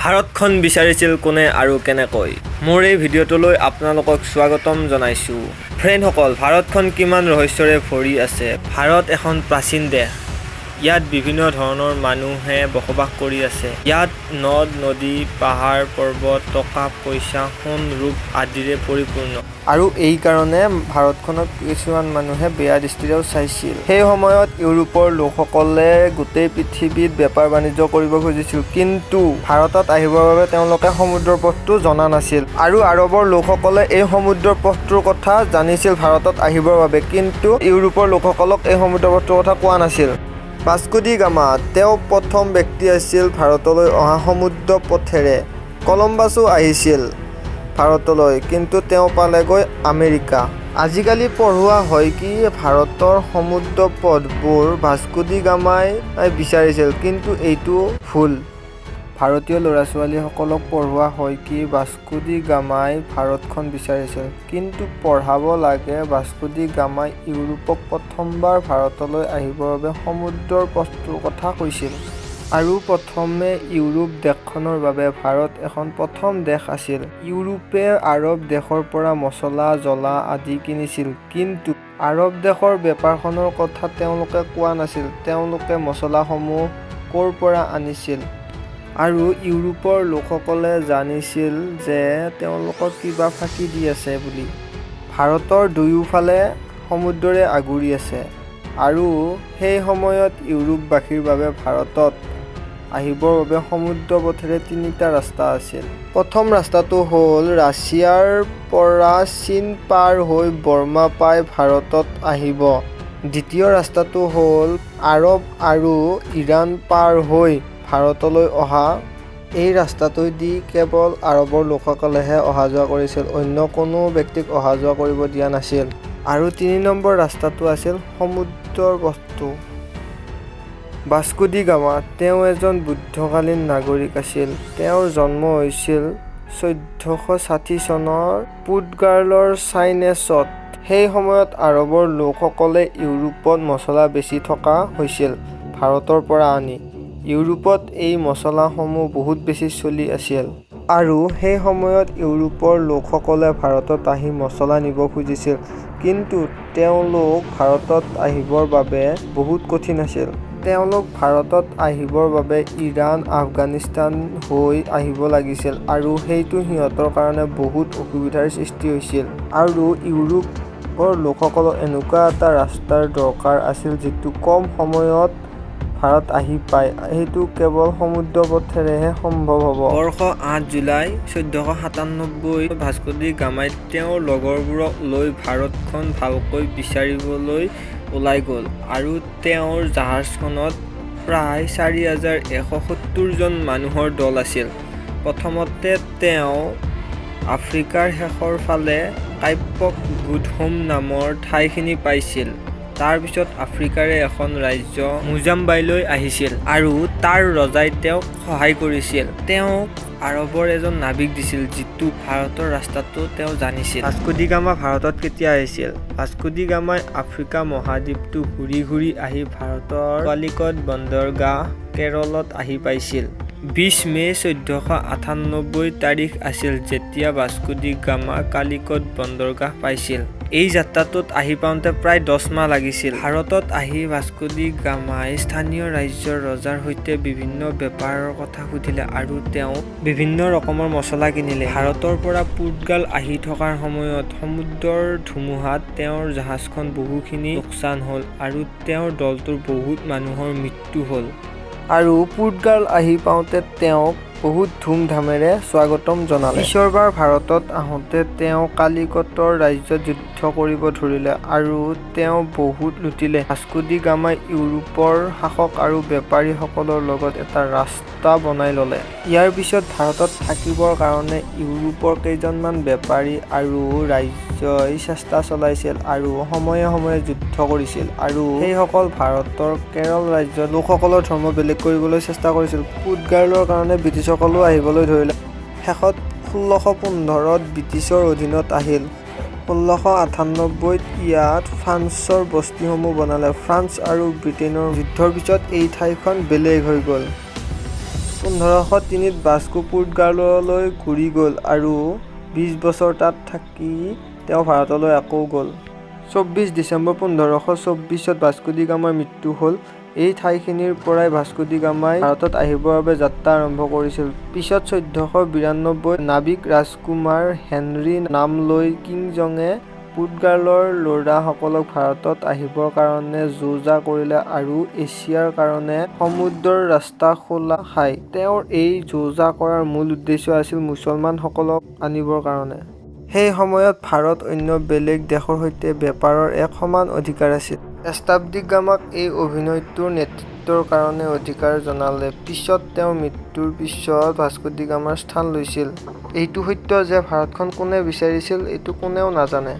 ভাৰতখন বিচাৰিছিল কোনে আৰু কেনেকৈ? মোৰ এই ভিডিঅ'টোলৈ আপোনালোকক স্বাগতম জনাইছোঁ। ফ্ৰেণ্ডসকল, ভাৰতখন কিমান ৰহস্যৰে ভৰি আছে। ভাৰত এখন প্ৰাচীন দেশ। ইয়াত বিভিন্ন ধৰণৰ মানুহে বসবাস কৰি আছে। ইয়াত নদ নদী, পাহাৰ পৰ্বত, টকা পইচা, সোণ ৰূপ আদিৰে পৰিপূৰ্ণ। আৰু এই কাৰণে ভাৰতখনক কিছুমান মানুহে বেয়া দৃষ্টিৰেও চাইছিল। সেই সময়ত ইউৰোপৰ লোকসকলে গোটেই পৃথিৱীত বেপাৰ বাণিজ্য কৰিব খুজিছিল, কিন্তু ভাৰতত আহিবৰ বাবে তেওঁলোকে সমুদ্ৰৰ পথটো জনা নাছিল। আৰু আৰৱৰ লোকসকলে এই সমুদ্ৰৰ পথটোৰ কথা জানিছিল ভাৰতত আহিবৰ বাবে, কিন্তু ইউৰোপৰ লোকসকলক এই সমুদ্ৰৰ পথটোৰ কথা কোৱা নাছিল। ভাস্কো ডি গামা তেওঁ প্ৰথম ব্যক্তি আছিল ভাৰতলৈ অহা সমুদ্ৰ পথেৰে। কলম্বাছো আহিছিল ভাৰতলৈ, কিন্তু তেওঁ পালেগৈ আমেৰিকা। আজিকালি পঢ়োৱা হয় কি ভাৰতৰ সমুদ্ৰ পথবোৰ ভাস্কো ডি গামাই বিচাৰিছিল, কিন্তু এইটো ভুল। ভাৰতীয় ল'ৰা-ছোৱালীসকলক পঢ়োৱা হয় কি ভাস্কো ডি গামাই ভাৰতখন বিচাৰিছিল, কিন্তু পঢ়াব লাগে ভাস্কো ডি গামাই ইউৰোপক প্ৰথমবাৰ ভাৰতলৈ আহিবৰ বাবে সমুদ্ৰৰ পথটোৰ কথা কৈছিল। আৰু প্ৰথমে ইউৰোপ দেশখনৰ বাবে ভাৰত এখন প্ৰথম দেশ আছিল। ইউৰোপে আৰৱ দেশৰ পৰা মছলা জ্বলা আদি কিনিছিল, কিন্তু আৰৱ দেশৰ বেপাৰখনৰ কথা তেওঁলোকে কোৱা নাছিল। তেওঁলোকে মছলাসমূহ ক'ৰ পৰা আনিছিল। আৰু ইউৰোপৰ লোকসকলে জানিছিল যে তেওঁলোকক কিবা ফাঁকি দি আছে বুলি। ভাৰতৰ দুয়োফালে সমুদ্ৰৰে আগুৰি আছে, আৰু সেই সময়ত ইউৰোপবাসীৰ বাবে ভাৰতত আহিবৰ বাবে সমুদ্ৰ পথেৰে তিনিটা ৰাস্তা আছিল। প্ৰথম ৰাস্তাটো হ'ল ৰাছিয়াৰ পৰা চীন পাৰ হৈ বৰ্মা পাই ভাৰতত আহিব। দ্বিতীয় ৰাস্তাটো হ'ল আৰৱ আৰু ইৰাণ পাৰ হৈ ভাৰতলৈ অহা। এই ৰাস্তাটোৱেদি কেৱল আৰৱৰ লোকসকলেহে অহা যোৱা কৰিছিল, অন্য কোনো ব্যক্তিক অহা যোৱা কৰিব দিয়া নাছিল। আৰু ৩ নম্বৰ ৰাস্তাটো আছিল সমুদ্ৰৰ পথটো। ভাস্কো ডি গামা তেওঁ এজন বুদ্ধকালীন নাগৰিক আছিল। তেওঁৰ জন্ম হৈছিল ১৪৬০ চনৰ পুৰ্তগালৰ চাইনেছত। সেই সময়ত আৰৱৰ লোকসকলে ইউৰোপত মছলা বেচি থকা হৈছিল ভাৰতৰ পৰা আনি। ইউৰোপত এই মছলাসমূহ বহুত বেছি চলি আছিল। আৰু সেই সময়ত ইউৰোপৰ লোকসকলে ভাৰতত আহি মছলা নিব খুজিছিল, কিন্তু তেওঁলোক ভাৰতত আহিবৰ বাবে বহুত কঠিন আছিল। তেওঁলোক ভাৰতত আহিবৰ বাবে ইৰাণ আফগানিস্তান হৈ আহিব লাগিছিল, আৰু সেইটো সিহঁতৰ কাৰণে বহুত অসুবিধাৰ সৃষ্টি হৈছিল। আৰু ইউৰোপৰ লোকসকলৰ এনেকুৱা এটা ৰাস্তাৰ দৰকাৰ আছিল যিটো কম সময়ত ভাৰত আহি পায়। সেইটো কেৱল সমুদ্ৰ পথেৰেহে সম্ভৱ হ'ব। বৰ্ষ ৮ জুলাই ১৪৯৭ ভাস্কো ডি গামাই তেওঁৰ লগৰবোৰক লৈ ভাৰতখন ভালকৈ বিচাৰিবলৈ ওলাই গ'ল। আৰু তেওঁৰ জাহাজখনত প্ৰায় ৪,১৭০ জন মানুহৰ দল আছিল। প্ৰথমতে তেওঁ আফ্ৰিকাৰ শেষৰ ফালে কাপ্য গুড হোম নামৰ ঠাইখিনি পাইছিল। তাৰ পিছত আফ্ৰিকাৰে এখন ৰাজ্য মোজাম্বিকলৈ আহিছিল, আৰু তাৰ ৰজাই তেওঁক সহায় কৰিছিল। তেওঁক আৰৱৰ এজন নাবিক দিছিল, যিটো ভাৰতৰ ৰাস্তাটো তেওঁ জানিছিল। ভাস্কো ডি গামা ভাৰতত কেতিয়া আহিছিল? ভাস্কো ডি গামাই আফ্ৰিকা মহাদ্বীপটো ঘূৰি ঘূৰি আহি ভাৰতৰ কালিকট বন্দৰগাহ কেৰলত আহি পাইছিল। ২০ মে ১৪৯৮ তাৰিখ আছিল যেতিয়া ভাস্কো ডি গামা কালিকট বন্দৰগাহ পাইছিল। এই যাত্ৰাটোত আহি পাওঁতে প্ৰায় ১০ মাহ লাগিছিল। ভাৰতত আহি ভাস্কো ডি গামাই স্থানীয় ৰাজ্যৰ ৰজাৰ সৈতে বিভিন্ন বেপাৰৰ কথা সুধিলে, আৰু তেওঁ বিভিন্ন ৰকমৰ মছলা কিনিলে। ভাৰতৰ পৰা পুৰ্তগাল আহি থকাৰ সময়ত সমুদ্ৰৰ ধুমুহাত তেওঁৰ জাহাজখন বহুখিনি লোকচান হ'ল, আৰু তেওঁৰ দলটোৰ বহুত মানুহৰ মৃত্যু হ'ল। আৰু পুৰ্তগাল আহি পাওঁতে তেওঁক বহুত ধুমধামেৰে স্বাগতম জনালে। পিছৰবাৰ ভাৰতত আহোঁতে তেওঁ কালিকটৰ ৰাজ্যত যুদ্ধ কৰিব ধৰিলে, আৰু তেওঁ বহুত লুটিলে। ভাস্কো ডি গামাই ইউৰোপৰ শাসক আৰু বেপাৰীসকলৰ লগত এটা ৰাস্তা বনাই ল'লে। ইয়াৰ পিছত ভাৰতত থাকিবৰ কাৰণে ইউৰোপৰ কেইজনমান বেপাৰী আৰু ৰাজ্যই চেষ্টা চলাইছিল, আৰু সময়ে সময়ে যুদ্ধ কৰিছিল। আৰু সেইসকল ভাৰতৰ কেৰল ৰাজ্যৰ লোকসকলৰ ধৰ্ম বেলেগ কৰিবলৈ চেষ্টা কৰিছিল। পুৰ্তগালৰ কাৰণে ব্ৰিটিছসকলো আহিবলৈ ধৰিলে। শেষত ১৬১৫ত ব্ৰিটিছৰ অধীনত আহিল। ১৬৯৮ত ইয়াত ফ্ৰান্সৰ বস্তিসমূহ বনালে। ফ্ৰান্স আৰু ব্ৰিটেইনৰ যুদ্ধৰ পিছত এই ঠাইখন বেলেগ হৈ গ'ল। 1503ত ভাস্কো পুৰ্তগাললৈ ঘূৰি গ'ল আৰু 20 বছৰ তাত থাকি তেওঁ ভাৰতলৈ আকৌ গ'ল। 24 ডিচেম্বৰ 1524ত ভাস্কো ডি গামাৰ মৃত্যু হ'ল। এই ঠাইখিনিৰ পৰাই ভাস্কো ডি গামাই ভাৰতত আহিবৰ বাবে যাত্ৰা আৰম্ভ কৰিছিল। পিছত 1492ত নাবিক ৰাজকুমাৰ হেনৰী নাম লৈ কিংজঙে পুৰ্তগালৰ ল'ৰাসকলক ভাৰতত আহিবৰ কাৰণে যোজা কৰিলে আৰু এছিয়াৰ কাৰণে সমুদ্ৰৰ ৰাস্তা খোলা খায়। তেওঁৰ এই যোজা কৰাৰ মূল উদ্দেশ্য আছিল মুছলমানসকলক আনিবৰ কাৰণে। সেই সময়ত ভাৰত অন্য বেলেগ দেশৰ সৈতে বেপাৰৰ এক সমান অধিকাৰ আছিল। এষ্টাভ ডি গামাক এই অভিযানটোৰ নেতৃত্বৰ কাৰণে অধিকাৰ জনালে। পিছত তেওঁৰ মৃত্যুৰ পিছত ভাস্কো ডি গামাৰ স্থান লৈছিল। এইটো সত্য যে ভাৰতখন কোনে বিচাৰিছিল এইটো কোনেও নাজানে।